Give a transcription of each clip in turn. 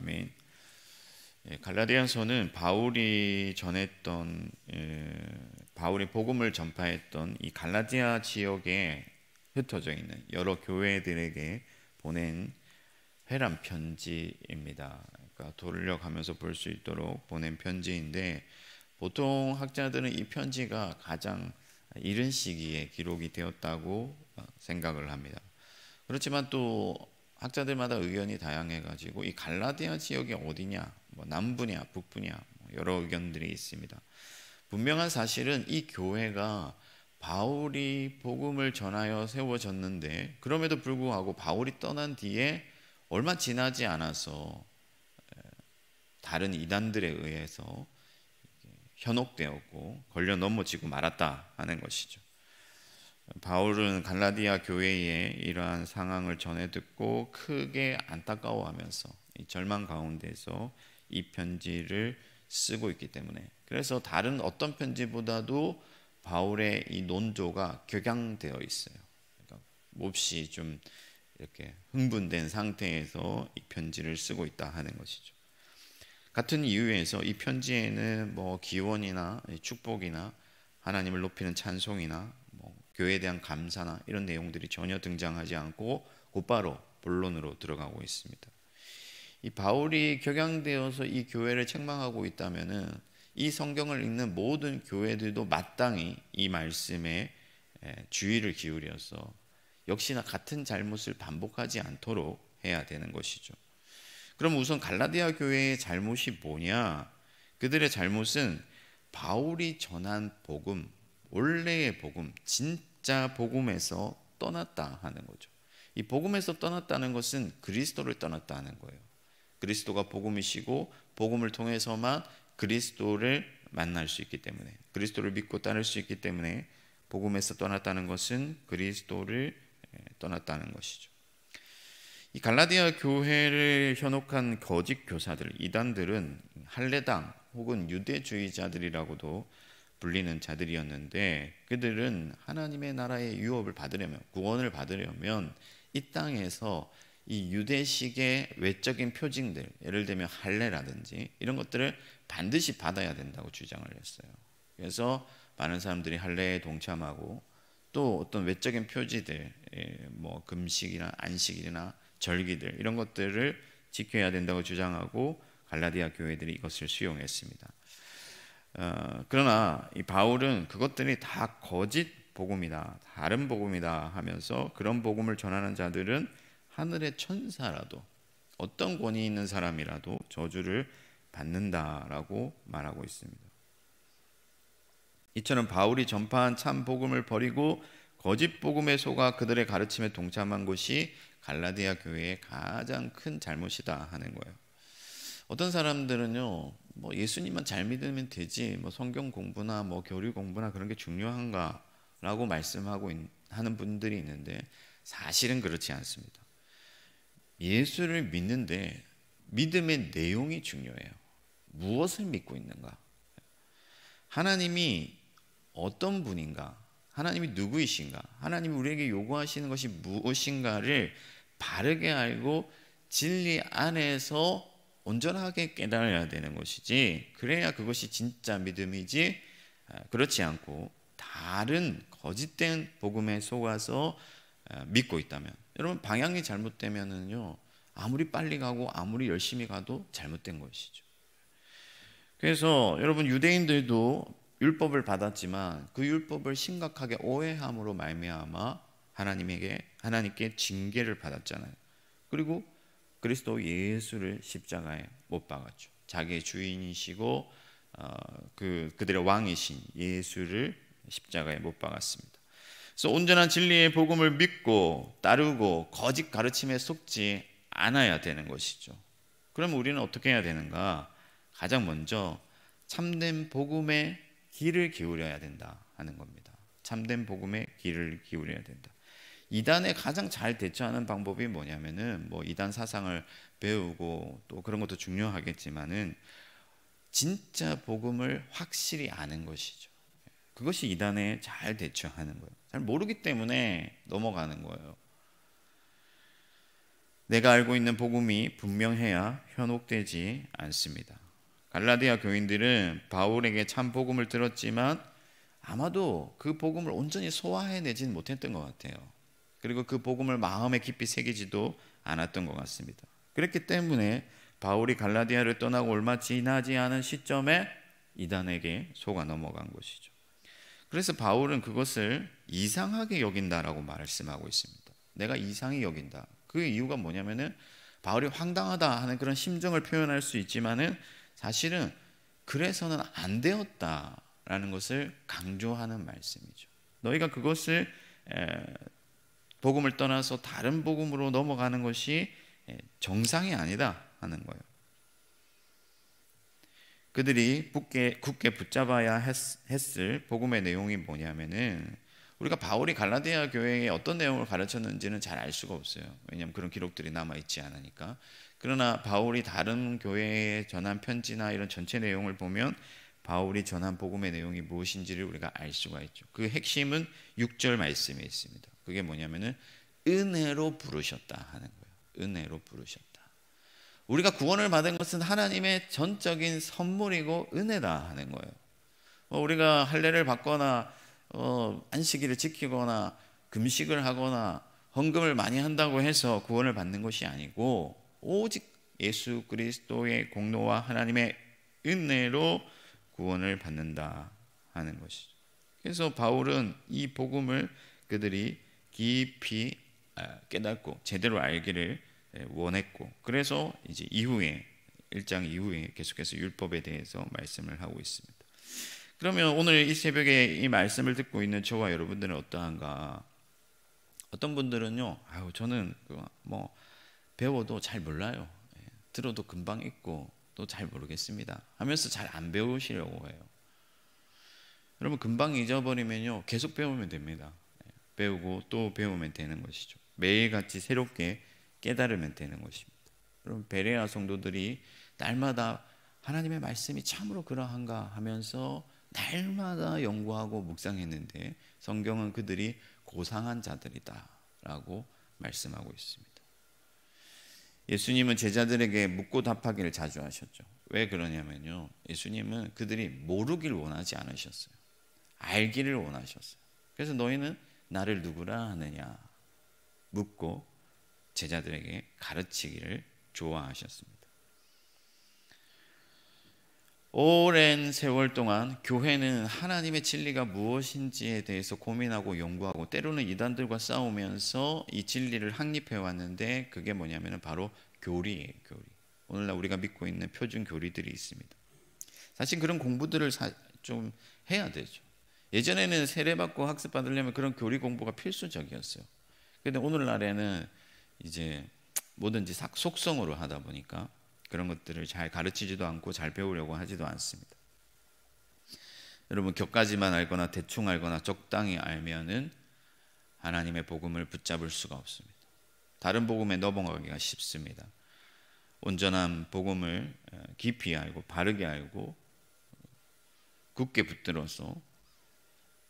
아멘. 갈라디아서는 바울이 전했던 바울이 복음을 전파했던 이 갈라디아 지역에 흩어져 있는 여러 교회들에게 보낸 회람 편지입니다. 그러니까 돌려가면서 볼 수 있도록 보낸 편지인데, 보통 학자들은 이 편지가 가장 이른 시기에 기록이 되었다고 생각을 합니다. 그렇지만 또 학자들마다 의견이 다양해가지고 이 갈라디아 지역이 어디냐, 뭐 남부냐 북부냐 여러 의견들이 있습니다. 분명한 사실은 이 교회가 바울이 복음을 전하여 세워졌는데, 그럼에도 불구하고 바울이 떠난 뒤에 얼마 지나지 않아서 다른 이단들에 의해서 현혹되었고 걸려 넘어지고 말았다 하는 것이죠. 바울은 갈라디아 교회의 이러한 상황을 전해 듣고 크게 안타까워하면서 이 절망 가운데서 이 편지를 쓰고 있기 때문에, 그래서 다른 어떤 편지보다도 바울의 이 논조가 격양되어 있어요. 그러니까 몹시 좀 이렇게 흥분된 상태에서 이 편지를 쓰고 있다 하는 것이죠. 같은 이유에서 이 편지에는 뭐 기원이나 축복이나 하나님을 높이는 찬송이나 교회에 대한 감사나 이런 내용들이 전혀 등장하지 않고 곧바로 본론으로 들어가고 있습니다. 이 바울이 격양되어서 이 교회를 책망하고 있다면은 이 성경을 읽는 모든 교회들도 마땅히 이 말씀에 주의를 기울여서 역시나 같은 잘못을 반복하지 않도록 해야 되는 것이죠. 그럼 우선 갈라디아 교회의 잘못이 뭐냐? 그들의 잘못은 바울이 전한 복음, 원래의 복음, 진짜 복음에서 떠났다 하는 거죠. 이 복음에서 떠났다는 것은 그리스도를 떠났다는 거예요. 그리스도가 복음이시고 복음을 통해서만 그리스도를 만날 수 있기 때문에, 그리스도를 믿고 따를 수 있기 때문에 복음에서 떠났다는 것은 그리스도를 떠났다는 것이죠. 이 갈라디아 교회를 현혹한 거짓 교사들, 이단들은 할례당 혹은 유대주의자들이라고도 불리는 자들이었는데, 그들은 하나님의 나라의 유업을 받으려면, 구원을 받으려면 이 땅에서 이 유대식의 외적인 표징들, 예를 들면 할례라든지 이런 것들을 반드시 받아야 된다고 주장을 했어요. 그래서 많은 사람들이 할례에 동참하고 또 어떤 외적인 표지들, 뭐 금식이나 안식일이나 절기들 이런 것들을 지켜야 된다고 주장하고 갈라디아 교회들이 이것을 수용했습니다. 그러나 이 바울은 그것들이 다 거짓 복음이다, 다른 복음이다 하면서 그런 복음을 전하는 자들은 하늘의 천사라도, 어떤 권위 있는 사람이라도 저주를 받는다라고 말하고 있습니다. 이처럼 바울이 전파한 참 복음을 버리고 거짓 복음에 속아 그들의 가르침에 동참한 것이 갈라디아 교회의 가장 큰 잘못이다 하는 거예요. 어떤 사람들은요, 뭐 예수님만 잘 믿으면 되지, 뭐 성경 공부나 뭐 교리 공부나 그런 게 중요한가라고 말씀하고 하는 분들이 있는데, 사실은 그렇지 않습니다. 예수를 믿는데 믿음의 내용이 중요해요. 무엇을 믿고 있는가? 하나님이 어떤 분인가? 하나님이 누구이신가? 하나님이 우리에게 요구하시는 것이 무엇인가를 바르게 알고 진리 안에서 온전하게 깨달아야 되는 것이지, 그래야 그것이 진짜 믿음이지, 그렇지 않고 다른 거짓된 복음에 속아서 믿고 있다면, 여러분 방향이 잘못되면은요, 아무리 빨리 가고 아무리 열심히 가도 잘못된 것이죠. 그래서 여러분, 유대인들도 율법을 받았지만 그 율법을 심각하게 오해함으로 말미암아 하나님께 징계를 받았잖아요. 그리고 그리스도 예수를 십자가에 못 박았죠. 자기의 주인이시고 그들의 왕이신 예수를 십자가에 못 박았습니다. 그래서 온전한 진리의 복음을 믿고 따르고 거짓 가르침에 속지 않아야 되는 것이죠. 그럼 우리는 어떻게 해야 되는가? 가장 먼저 참된 복음에 귀를 기울여야 된다 하는 겁니다. 참된 복음에 귀를 기울여야 된다. 이단에 가장 잘 대처하는 방법이 뭐냐면은, 뭐 이단 사상을 배우고 또 그런 것도 중요하겠지만은 진짜 복음을 확실히 아는 것이죠. 그것이 이단에 잘 대처하는 거예요. 잘 모르기 때문에 넘어가는 거예요. 내가 알고 있는 복음이 분명해야 현혹되지 않습니다. 갈라디아 교인들은 바울에게 참 복음을 들었지만 아마도 그 복음을 온전히 소화해내지는 못했던 것 같아요. 그리고 그 복음을 마음에 깊이 새기지도 않았던 것 같습니다. 그렇기 때문에 바울이 갈라디아를 떠나고 얼마 지나지 않은 시점에 이단에게 속아 넘어간 것이죠. 그래서 바울은 그것을 이상하게 여긴다라고 말씀하고 있습니다. 내가 이상히 여긴다. 그 이유가 뭐냐면은 바울이 황당하다 하는 그런 심정을 표현할 수 있지만은 사실은 그래서는 안 되었다라는 것을 강조하는 말씀이죠. 너희가 그것을 복음을 떠나서 다른 복음으로 넘어가는 것이 정상이 아니다 하는 거예요. 그들이 굳게 붙잡아야 했을 복음의 내용이 뭐냐면은 우리가 바울이 갈라디아 교회에 어떤 내용을 가르쳤는지는 잘 알 수가 없어요. 왜냐하면 그런 기록들이 남아있지 않으니까. 그러나 바울이 다른 교회에 전한 편지나 이런 전체 내용을 보면 바울이 전한 복음의 내용이 무엇인지를 우리가 알 수가 있죠. 그 핵심은 6절 말씀에 있습니다. 그게 뭐냐면은 은혜로 부르셨다 하는 거예요. 은혜로 부르셨다. 우리가 구원을 받은 것은 하나님의 전적인 선물이고 은혜다 하는 거예요. 우리가 할례를 받거나 안식일을 지키거나 금식을 하거나 헌금을 많이 한다고 해서 구원을 받는 것이 아니고 오직 예수 그리스도의 공로와 하나님의 은혜로 구원을 받는다 하는 것이죠. 그래서 바울은 이 복음을 그들이 깊이 깨닫고 제대로 알기를 원했고, 그래서 이제 이후에 1장 이후에 계속해서 율법에 대해서 말씀을 하고 있습니다. 그러면 오늘 이 새벽에 이 말씀을 듣고 있는 저와 여러분들은 어떠한가? 어떤 분들은요, 저는 뭐 배워도 잘 몰라요. 들어도 금방 잊고 또 잘 모르겠습니다 하면서 잘 안 배우시려고 해요. 여러분, 금방 잊어버리면요 계속 배우면 됩니다. 배우고 또 배우면 되는 것이죠. 매일같이 새롭게 깨달으면 되는 것입니다. 여러분, 베레아 성도들이 날마다 하나님의 말씀이 참으로 그러한가 하면서 날마다 연구하고 묵상했는데 성경은 그들이 고상한 자들이다 라고 말씀하고 있습니다. 예수님은 제자들에게 묻고 답하기를 자주 하셨죠. 왜 그러냐면요, 예수님은 그들이 모르길 원하지 않으셨어요. 알기를 원하셨어요. 그래서 너희는 나를 누구라 하느냐 묻고 제자들에게 가르치기를 좋아하셨습니다. 오랜 세월 동안 교회는 하나님의 진리가 무엇인지에 대해서 고민하고 연구하고 때로는 이단들과 싸우면서 이 진리를 확립해 왔는데, 그게 뭐냐면 바로 교리예요. 교리. 오늘날 우리가 믿고 있는 표준 교리들이 있습니다. 사실 그런 공부들을 좀 해야 되죠. 예전에는 세례받고 학습받으려면 그런 교리 공부가 필수적이었어요. 그런데 오늘날에는 이제 뭐든지 속성으로 하다 보니까 그런 것들을 잘 가르치지도 않고 잘 배우려고 하지도 않습니다. 여러분, 격가지만 알거나 대충 알거나 적당히 알면은 하나님의 복음을 붙잡을 수가 없습니다. 다른 복음에 넘어가기가 쉽습니다. 온전한 복음을 깊이 알고 바르게 알고 굳게 붙들어서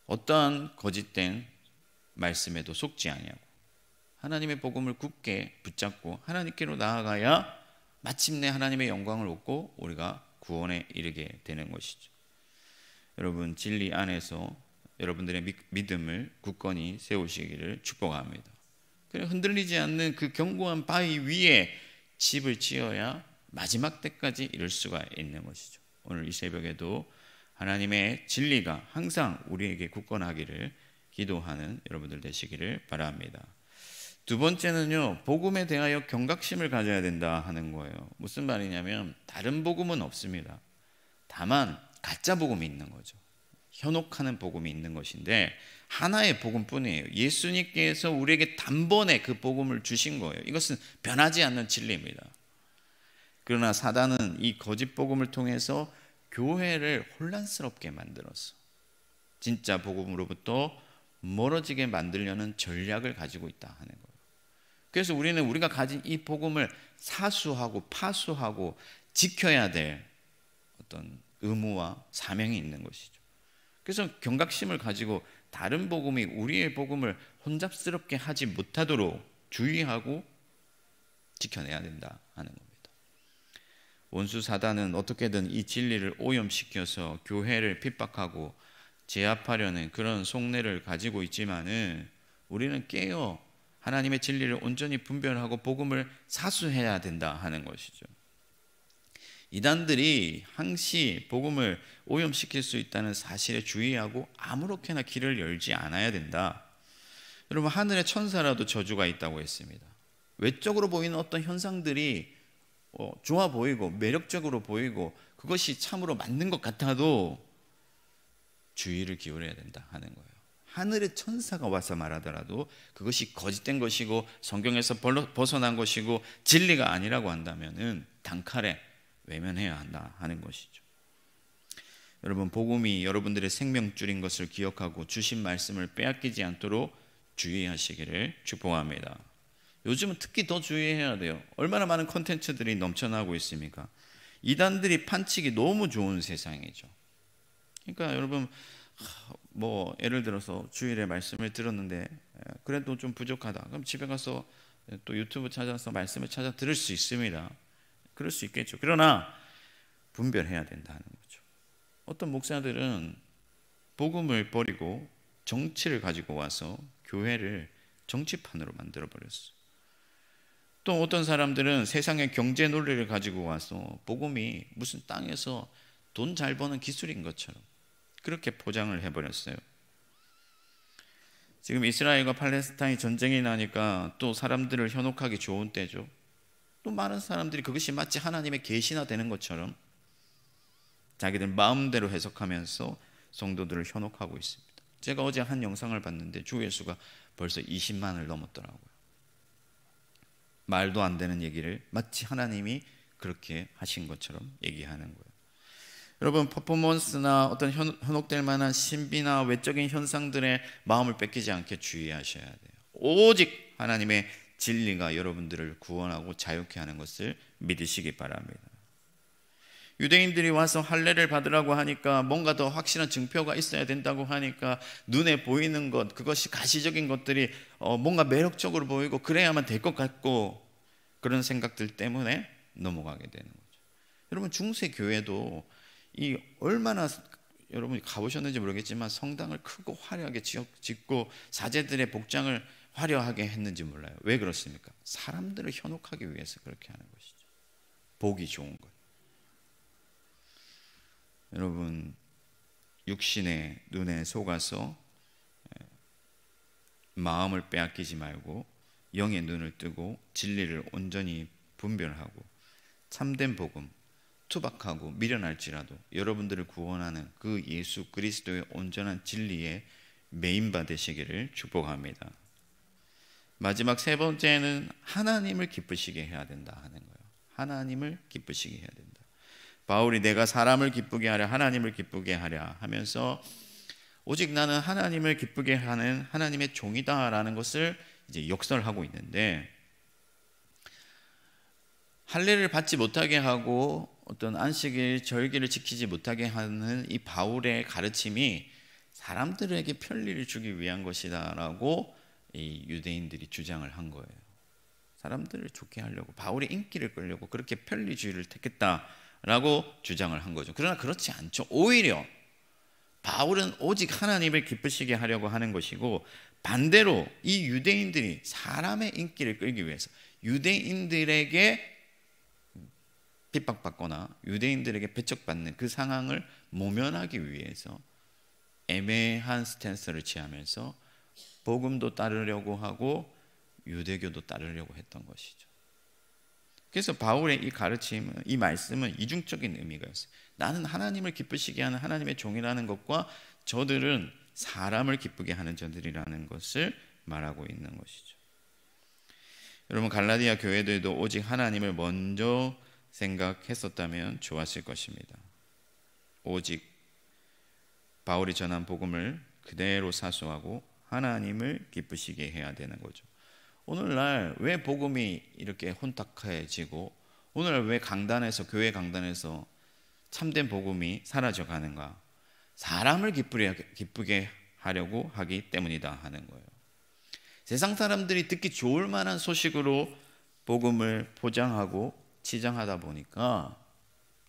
어떠한 거짓된 말씀에도 속지 아니하고 하나님의 복음을 굳게 붙잡고 하나님께로 나아가야 마침내 하나님의 영광을 얻고 우리가 구원에 이르게 되는 것이죠. 여러분, 진리 안에서 여러분들의 믿음을 굳건히 세우시기를 축복합니다. 그래, 흔들리지 않는 그 견고한 바위 위에 집을 지어야 마지막 때까지 이룰 수가 있는 것이죠. 오늘 이 새벽에도 하나님의 진리가 항상 우리에게 굳건하기를 기도하는 여러분들 되시기를 바랍니다. 두 번째는요, 복음에 대하여 경각심을 가져야 된다 하는 거예요. 무슨 말이냐면 다른 복음은 없습니다. 다만 가짜 복음이 있는 거죠. 현혹하는 복음이 있는 것인데 하나의 복음뿐이에요. 예수님께서 우리에게 단번에 그 복음을 주신 거예요. 이것은 변하지 않는 진리입니다. 그러나 사단은 이 거짓 복음을 통해서 교회를 혼란스럽게 만들어서 진짜 복음으로부터 멀어지게 만들려는 전략을 가지고 있다 하는 거예요. 그래서 우리가 가진 이 복음을 사수하고 파수하고 지켜야 될 어떤 의무와 사명이 있는 것이죠. 그래서 경각심을 가지고 다른 복음이 우리의 복음을 혼잡스럽게 하지 못하도록 주의하고 지켜내야 된다 하는 겁니다. 원수 사단은 어떻게든 이 진리를 오염시켜서 교회를 핍박하고 제압하려는 그런 속내를 가지고 있지만은 우리는 깨어 하나님의 진리를 온전히 분별하고 복음을 사수해야 된다 하는 것이죠. 이단들이 항시 복음을 오염시킬 수 있다는 사실에 주의하고 아무렇게나 길을 열지 않아야 된다. 여러분, 하늘의 천사라도 저주가 있다고 했습니다. 외적으로 보이는 어떤 현상들이 좋아 보이고 매력적으로 보이고 그것이 참으로 맞는 것 같아도 주의를 기울여야 된다 하는 거예요. 하늘의 천사가 와서 말하더라도 그것이 거짓된 것이고 성경에서 벗어난 것이고 진리가 아니라고 한다면은 단칼에 외면해야 한다 하는 것이죠. 여러분, 복음이 여러분들의 생명줄인 것을 기억하고 주신 말씀을 빼앗기지 않도록 주의하시기를 축복합니다. 요즘은 특히 더 주의해야 돼요. 얼마나 많은 콘텐츠들이 넘쳐나고 있습니까? 이단들이 판치기 너무 좋은 세상이죠. 그러니까 여러분, 뭐 예를 들어서 주일에 말씀을 들었는데 그래도 좀 부족하다. 그럼 집에 가서 또 유튜브 찾아서 말씀을 찾아 들을 수 있습니다. 그럴 수 있겠죠. 그러나 분별해야 된다는 거죠. 어떤 목사들은 복음을 버리고 정치를 가지고 와서 교회를 정치판으로 만들어 버렸어요. 또 어떤 사람들은 세상의 경제 논리를 가지고 와서 복음이 무슨 땅에서 돈 잘 버는 기술인 것처럼 그렇게 포장을 해버렸어요. 지금 이스라엘과 팔레스타인 전쟁이 나니까 또 사람들을 현혹하기 좋은 때죠. 또 많은 사람들이 그것이 마치 하나님의 계시나 되는 것처럼 자기들 마음대로 해석하면서 성도들을 현혹하고 있습니다. 제가 어제 한 영상을 봤는데 조회수가 벌써 20만을 넘었더라고요. 말도 안 되는 얘기를 마치 하나님이 그렇게 하신 것처럼 얘기하는 거예요. 여러분, 퍼포먼스나 어떤 현혹될 만한 신비나 외적인 현상들의 마음을 뺏기지 않게 주의하셔야 돼요. 오직 하나님의 진리가 여러분들을 구원하고 자유케 하는 것을 믿으시기 바랍니다. 유대인들이 와서 할례를 받으라고 하니까 뭔가 더 확실한 증표가 있어야 된다고 하니까 눈에 보이는 것, 그것이 가시적인 것들이 뭔가 매력적으로 보이고 그래야만 될 것 같고 그런 생각들 때문에 넘어가게 되는 거죠. 여러분, 중세 교회도 이 얼마나 여러분이 가보셨는지 모르겠지만 성당을 크고 화려하게 짓고 사제들의 복장을 화려하게 했는지 몰라요. 왜 그렇습니까? 사람들을 현혹하기 위해서 그렇게 하는 것이죠. 보기 좋은 것. 여러분, 육신의 눈에 속아서 마음을 빼앗기지 말고 영의 눈을 뜨고 진리를 온전히 분별하고 참된 복음, 투박하고 미련할지라도 여러분들을 구원하는 그 예수 그리스도의 온전한 진리에 메인바 되시기를 축복합니다. 마지막 세 번째는 하나님을 기쁘시게 해야 된다 하는 거예요. 하나님을 기쁘시게 해야 된다. 바울이 내가 사람을 기쁘게 하랴 하나님을 기쁘게 하랴 하면서 오직 나는 하나님을 기쁘게 하는 하나님의 종이다라는 것을 이제 역설하고 있는데, 할례를 받지 못하게 하고 어떤 안식일 절기를 지키지 못하게 하는 이 바울의 가르침이 사람들에게 편리를 주기 위한 것이다라고 이 유대인들이 주장을 한 거예요. 사람들을 좋게 하려고, 바울의 인기를 끌려고 그렇게 편리주의를 택했다라고 주장을 한 거죠. 그러나 그렇지 않죠. 오히려 바울은 오직 하나님을 기쁘시게 하려고 하는 것이고, 반대로 이 유대인들이 사람의 인기를 끌기 위해서 유대인들에게 핍박받거나 유대인들에게 배척받는 그 상황을 모면하기 위해서 애매한 스탠스를 취하면서 복음도 따르려고 하고 유대교도 따르려고 했던 것이죠. 그래서 바울의 이 가르침은, 이 말씀은 이중적인 의미가 있어요. 나는 하나님을 기쁘시게 하는 하나님의 종이라는 것과 저들은 사람을 기쁘게 하는 자들이라는 것을 말하고 있는 것이죠. 여러분, 갈라디아 교회들도 오직 하나님을 먼저 생각했었다면 좋았을 것입니다. 오직 바울이 전한 복음을 그대로 사수하고 하나님을 기쁘시게 해야 되는 거죠. 오늘날 왜 복음이 이렇게 혼탁해지고 오늘날 왜 강단에서, 교회 강단에서 참된 복음이 사라져 가는가? 사람을 기쁘게 하려고 하기 때문이다 하는 거예요. 세상 사람들이 듣기 좋을 만한 소식으로 복음을 포장하고 치장하다 보니까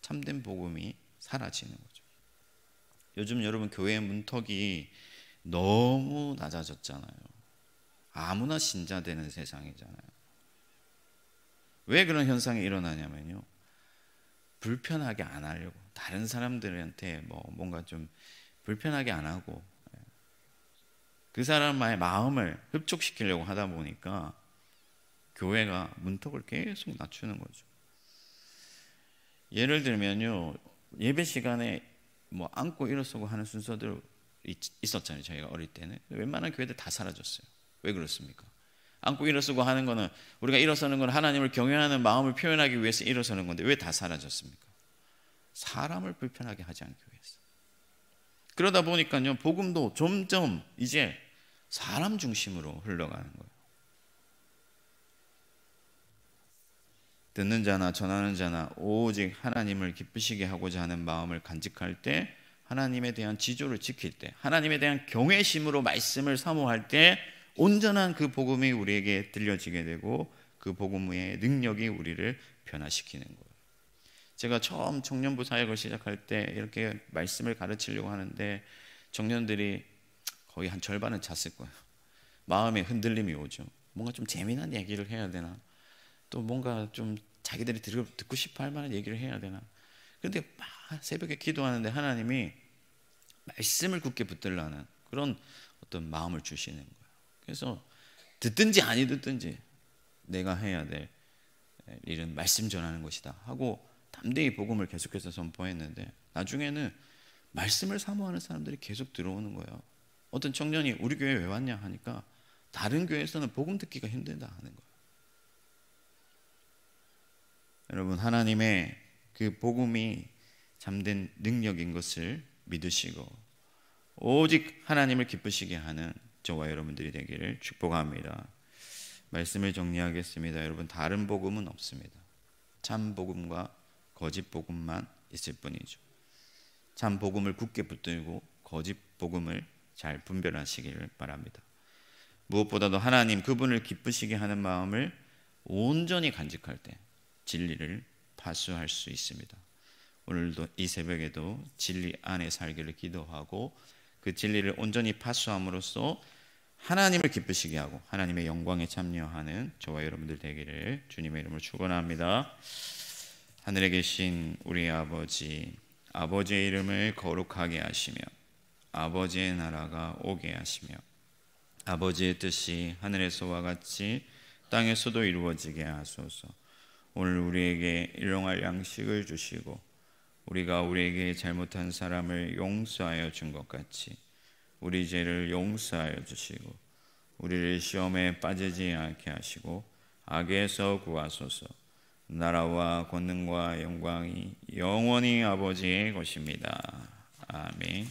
참된 복음이 사라지는 거죠. 요즘 여러분 교회의 문턱이 너무 낮아졌잖아요. 아무나 신자 되는 세상이잖아요. 왜 그런 현상이 일어나냐면요, 불편하게 안 하려고, 다른 사람들한테 뭔가 좀 불편하게 안 하고 그 사람의 마음을 흡족시키려고 하다 보니까 교회가 문턱을 계속 낮추는 거죠. 예를 들면요, 예배 시간에 앉고 일어서고 하는 순서들 있었잖아요. 저희가 어릴 때는. 웬만한 교회들 다 사라졌어요. 왜 그렇습니까? 앉고 일어서고 하는 거는, 우리가 일어서는 건 하나님을 경외하는 마음을 표현하기 위해서 일어서는 건데 왜 다 사라졌습니까? 사람을 불편하게 하지 않기 위해서. 그러다 보니까요, 복음도 점점 이제 사람 중심으로 흘러가는 거예요. 듣는 자나 전하는 자나 오직 하나님을 기쁘시게 하고자 하는 마음을 간직할 때, 하나님에 대한 지조를 지킬 때, 하나님에 대한 경외심으로 말씀을 사모할 때 온전한 그 복음이 우리에게 들려지게 되고 그 복음의 능력이 우리를 변화시키는 거예요. 제가 처음 청년부 사역을 시작할 때 이렇게 말씀을 가르치려고 하는데 청년들이 거의 한 절반은 잤을 거예요. 마음에 흔들림이 오죠. 뭔가 좀 재미난 얘기를 해야 되나, 또 뭔가 좀 자기들이 듣고 싶어 할 만한 얘기를 해야 되나. 그런데 막 새벽에 기도하는데 하나님이 말씀을 굳게 붙들라는 그런 어떤 마음을 주시는 거예요. 그래서 듣든지 아니 듣든지 내가 해야 될 일은 말씀 전하는 것이다 하고 담대히 복음을 계속해서 선포했는데, 나중에는 말씀을 사모하는 사람들이 계속 들어오는 거예요. 어떤 청년이 우리 교회에 왜 왔냐 하니까 다른 교회에서는 복음 듣기가 힘들다 하는 거예요. 여러분, 하나님의 그 복음이 참된 능력인 것을 믿으시고 오직 하나님을 기쁘시게 하는 저와 여러분들이 되기를 축복합니다. 말씀을 정리하겠습니다. 여러분, 다른 복음은 없습니다. 참 복음과 거짓 복음만 있을 뿐이죠. 참 복음을 굳게 붙들고 거짓 복음을 잘 분별하시기를 바랍니다. 무엇보다도 하나님 그분을 기쁘시게 하는 마음을 온전히 간직할 때 진리를 파수할 수 있습니다. 오늘도 이 새벽에도 진리 안에 살기를 기도하고 그 진리를 온전히 파수함으로써 하나님을 기쁘시게 하고 하나님의 영광에 참여하는 저와 여러분들 되기를 주님의 이름으로 축원합니다. 하늘에 계신 우리 아버지, 아버지의 이름을 거룩하게 하시며 아버지의 나라가 오게 하시며 아버지의 뜻이 하늘에서와 같이 땅에서도 이루어지게 하소서. 오늘 우리에게 일용할 양식을 주시고 우리가 우리에게 잘못한 사람을 용서하여 준 것 같이 우리 죄를 용서하여 주시고 우리를 시험에 빠지지 않게 하시고 악에서 구하소서. 나라와 권능과 영광이 영원히 아버지의 것입니다. 아멘.